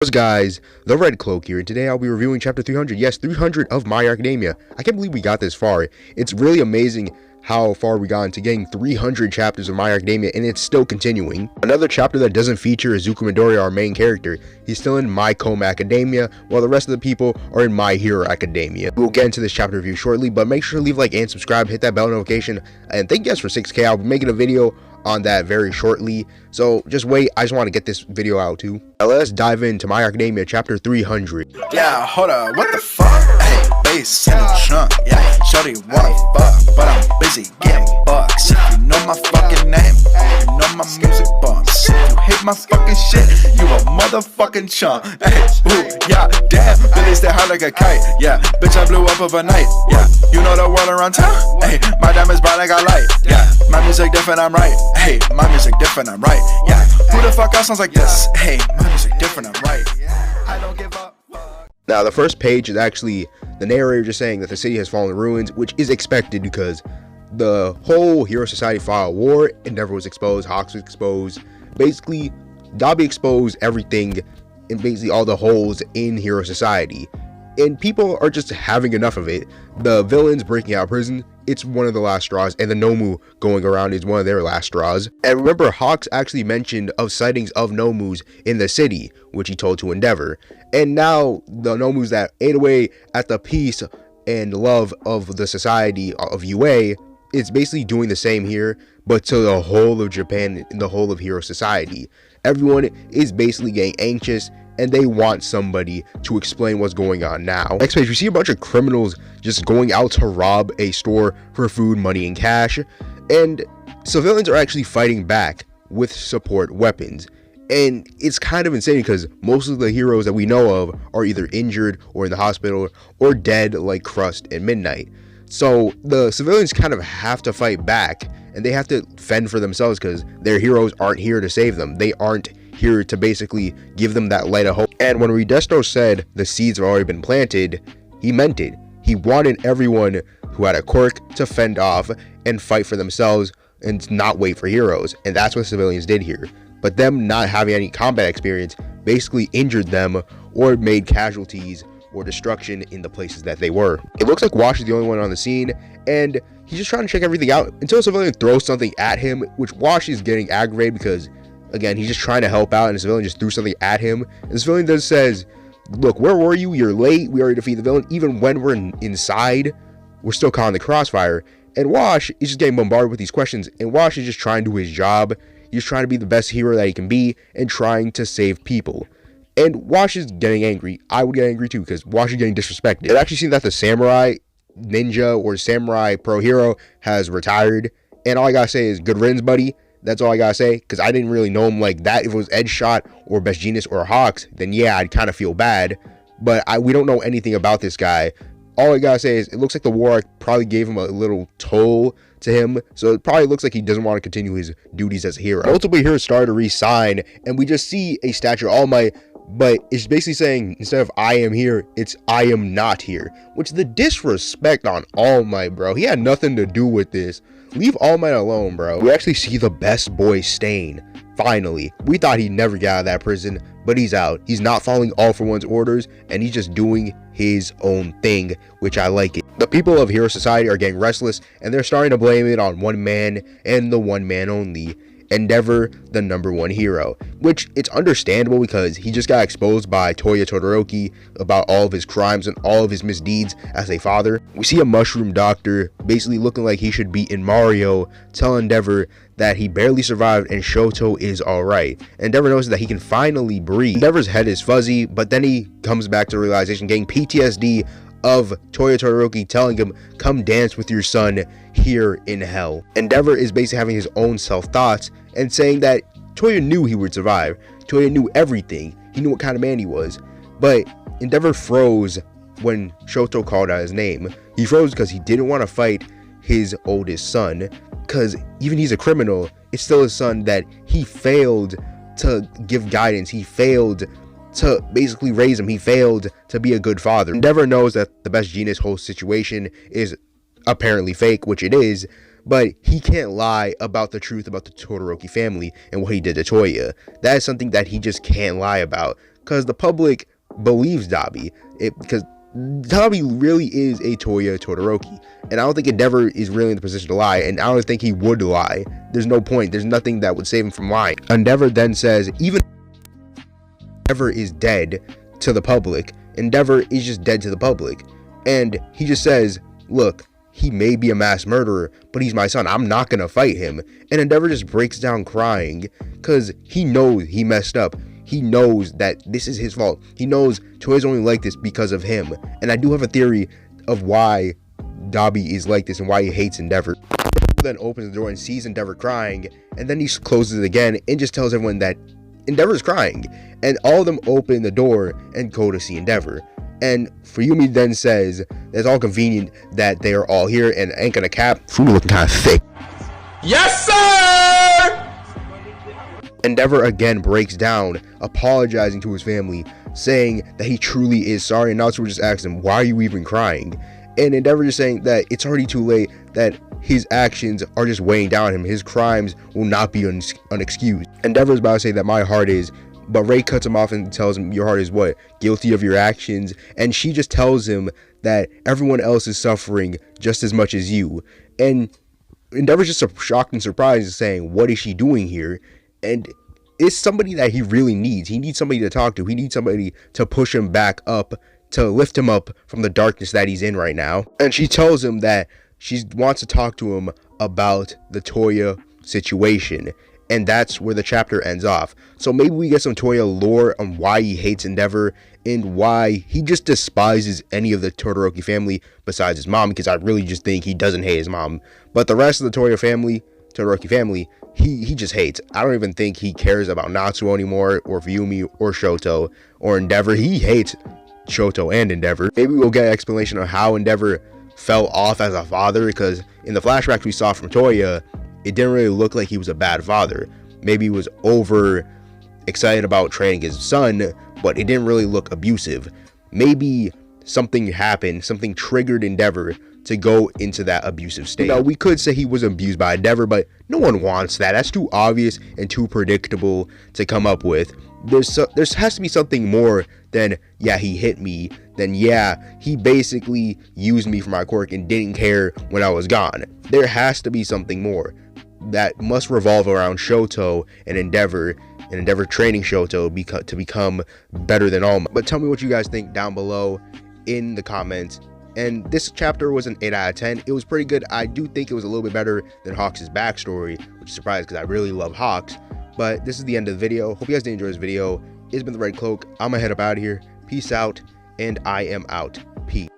What's guys, the Red Cloak here, and today I'll be reviewing chapter 300. Yes, 300 of My Hero Academia. I can't believe we got this far. It's really amazing how far we got into getting 300 chapters of My Hero Academia, and it's still continuing. Another chapter that doesn't feature Izuku Midori, our main character. He's still in My Hero Academia, while the rest of the people are in My Hero Academia. We'll get into this chapter review shortly, but make sure to leave a like and subscribe, hit that bell notification, and thank you guys for 6K. I'll be making a video on that very shortly, so just wait. I just want to get this video out too. Now let's dive into My Hero Academia chapter 300. Yeah, hold up, what the fuck? Hey, bass in the trunk, yeah, shorty wanna fuck, but I'm busy getting bucks. If you know my fucking name, you know my music bumps. If you hate my fucking shit, you a motherfucking chump. Hey, ooh, yeah, damn, Billy stay high like a kite. Yeah, bitch, I blew up overnight. Yeah, you know the world around town. Hey, my diamonds bright like a light. Yeah, my music different, I'm right. Hey, my music different, I'm right. Yeah, who the fuck else sounds like this? Hey, my music different, I'm right. I don't give up. Now the first page is actually the narrator just saying that the city has fallen in ruins, which is expected because the whole Hero Society fought a war. Endeavor was exposed, Hawks was exposed, basically Dobby exposed everything and basically all the holes in Hero Society, and people are just having enough of it. The villains breaking out of prison, it's one of the last straws, and the Nomu going around is one of their last straws. And remember, Hawks actually mentioned of sightings of Nomus in the city, which he told to Endeavor. And now the Nomus that ate away at the peace and love of the society of UA, it's basically doing the same here, but to the whole of Japan and the whole of Hero Society. Everyone is basically getting anxious, and they want somebody to explain what's going on now. Next page, we see a bunch of criminals just going out to rob a store for food, money, and cash, and civilians are actually fighting back with support weapons. And it's kind of insane because most of the heroes that we know of are either injured or in the hospital or dead, like Crust and Midnight. So the civilians kind of have to fight back, and they have to fend for themselves because their heroes aren't here to save them. They aren't here to basically give them that light of hope. And when Redestro said the seeds have already been planted, he meant it. He wanted everyone who had a quirk to fend off and fight for themselves and not wait for heroes. And that's what civilians did here. But them not having any combat experience basically injured them or made casualties or destruction in the places that they were. It looks like Wash is the only one on the scene, and he's just trying to check everything out until a civilian throws something at him, which Wash is getting aggravated because, again, he's just trying to help out, and the civilian just threw something at him. And the civilian just says, look, where were you? You're late. We already defeated the villain. Even when we're inside, we're still caught in the crossfire. And Wash is just getting bombarded with these questions, and Wash is just trying to do his job. He's trying to be the best hero that he can be and trying to save people. And Wash is getting angry. I would get angry too because Wash is getting disrespected. It actually seems that the samurai ninja or samurai pro hero has retired, and all I gotta say is good riddance, buddy. That's all I gotta say, because I didn't really know him like that. If it was Edge Shot or Best Genius or Hawks, then yeah, I'd kind of feel bad. But we don't know anything about this guy. All I gotta say is it looks like the war probably gave him a little toll to him, so it probably looks like he doesn't want to continue his duties as a hero. Multiple heroes started to re-sign, and we just see a statue of All Might, but it's basically saying instead of I am here, it's I am not here, which the disrespect on All Might, bro. He had nothing to do with this. Leave All Might alone, bro. We actually see the best boy Stain. Finally, we thought he'd never get out of that prison, but he's out. He's not following All for One's orders, and he's just doing his own thing, which I like it. The people of Hero Society are getting restless, and they're starting to blame it on one man and the one man only. Endeavor, the #1 hero, which it's understandable because he just got exposed by Todoroki about all of his crimes and all of his misdeeds as a father. We see a mushroom doctor basically looking like he should be in Mario tell Endeavor that he barely survived and Shoto is alright. Endeavor knows that he can finally breathe. Endeavor's head is fuzzy, but then he comes back to realization, getting PTSD of Todoroki telling him, come dance with your son here in hell. Endeavor is basically having his own self-thoughts and saying that Toya knew he would survive. Toya knew everything. He knew what kind of man he was. But Endeavor froze when Shoto called out his name. He froze because he didn't want to fight his oldest son, because even he's a criminal, it's still his son that he failed to give guidance. He failed to basically raise him. He failed to be a good father. Endeavor knows that the Best Genius whole situation is apparently fake, which it is, but he can't lie about the truth about the Todoroki family and what he did to Toya. That is something that he just can't lie about, because the public believes Dabi, because Dabi really is a Toya Todoroki, and I don't think Endeavor is really in the position to lie, and I don't think he would lie. There's no point. There's nothing that would save him from lying. Endeavor then says, even Endeavor is dead to the public, Endeavor is just dead to the public, and he just says, look, he may be a mass murderer, but he's my son. I'm not gonna fight him. And Endeavor just breaks down crying because he knows he messed up. He knows that this is his fault. He knows Toya's only like this because of him. And I do have a theory of why Dabi is like this and why he hates Endeavor. Then opens the door and sees Endeavor crying, and then he closes it again and just tells everyone that Endeavor's crying. And all of them open the door and go to see Endeavor. And Fuyumi then says it's all convenient that they are all here and ain't gonna cap. Fuyumi looking kind of thick. Yes, sir! Endeavor again breaks down, apologizing to his family, saying that he truly is sorry, and Natsuo just asks him, why are you even crying? And Endeavor just saying that it's already too late, that his actions are just weighing down on him. His crimes will not be unexcused. Endeavor's about to say that my heart is, but Ray cuts him off and tells him, your heart is what? Guilty of your actions. And she just tells him that everyone else is suffering just as much as you. And Endeavor's just shocked and surprised, saying, what is she doing here? And it's somebody that he really needs. He needs somebody to talk to. He needs somebody to push him back up, to lift him up from the darkness that he's in right now. And she tells him that she wants to talk to him about the Toya situation. And that's where the chapter ends off. So maybe we get some Toya lore on why he hates Endeavor and why he just despises any of the Todoroki family besides his mom, because I really just think he doesn't hate his mom. But the rest of the Todoroki family, he just hates. I don't even think he cares about Natsuo anymore, or Fuyumi, or Shoto, or Endeavor. He hates Shoto and Endeavor. Maybe we'll get an explanation of how Endeavor fell off as a father, because in the flashbacks we saw from Toya, it didn't really look like he was a bad father. Maybe he was over excited about training his son, but it didn't really look abusive. Maybe something happened, something triggered Endeavor to go into that abusive state. Now, we could say he was abused by Endeavor, but no one wants that. That's too obvious and too predictable to come up with. There has to be something more than, yeah, he hit me, then yeah, he basically used me for my quirk and didn't care when I was gone. There has to be something more that must revolve around Shoto and Endeavor training Shoto to become better than Alma. But tell me what you guys think down below in the comments. And this chapter was an 8 out of 10. It was pretty good. I do think it was a little bit better than Hawks' backstory, which is surprising because I really love Hawks. But this is the end of the video. Hope you guys did enjoy this video. It's been the Red Cloak. I'm gonna head up out of here. Peace out, and I am out. Peace.